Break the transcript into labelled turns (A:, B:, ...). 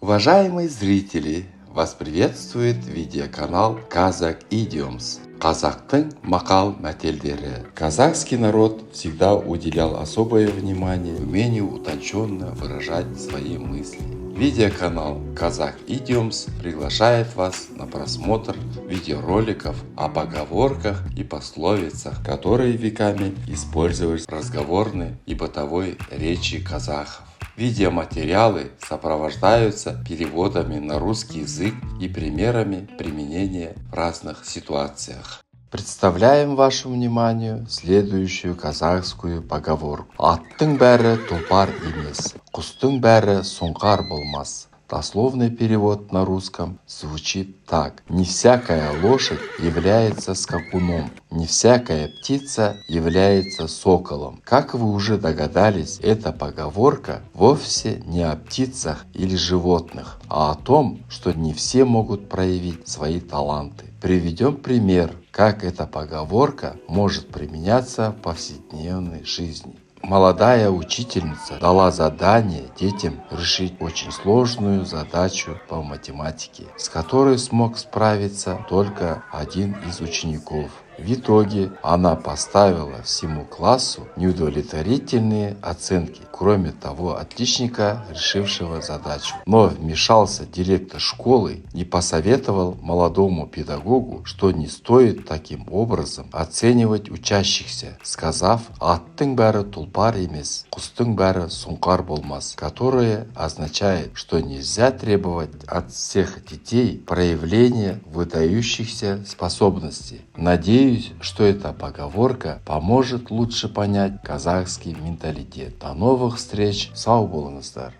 A: Уважаемые зрители, вас приветствует видеоканал Kazakh Idioms. Казахтың мақал мәтелдері. Казахский народ всегда уделял особое внимание умению утонченно выражать свои мысли. Видеоканал Kazakh Idioms приглашает вас на просмотр видеороликов о поговорках и пословицах, которые веками использовались в разговорной и бытовой речи казахов. Видеоматериалы сопровождаются переводами на русский язык и примерами применения в разных ситуациях. Представляем вашему вниманию следующую казахскую поговорку. Аттың бәрі тұлпар емес, құстың бәрі сұңқар болмас. Дословный перевод на русском звучит так. Не всякая лошадь является скакуном, не всякая птица является соколом. Как вы уже догадались, эта поговорка вовсе не о птицах или животных, а о том, что не все могут проявить свои таланты. Приведем пример, как эта поговорка может применяться в повседневной жизни. Молодая учительница дала задание детям решить очень сложную задачу по математике, с которой смог справиться только один из учеников. В итоге она поставила всему классу неудовлетворительные оценки, кроме того отличника, решившего задачу. Но вмешался директор школы и посоветовал молодому педагогу, что не стоит таким образом оценивать учащихся, сказав «Аттың бәрі тұлпар емес, құстың бәрі сұңқар болмас», которое означает, что нельзя требовать от всех детей проявления выдающихся способностей. Надеюсь, что эта поговорка поможет лучше понять казахский менталитет. До новых встреч, сау болыңыздар!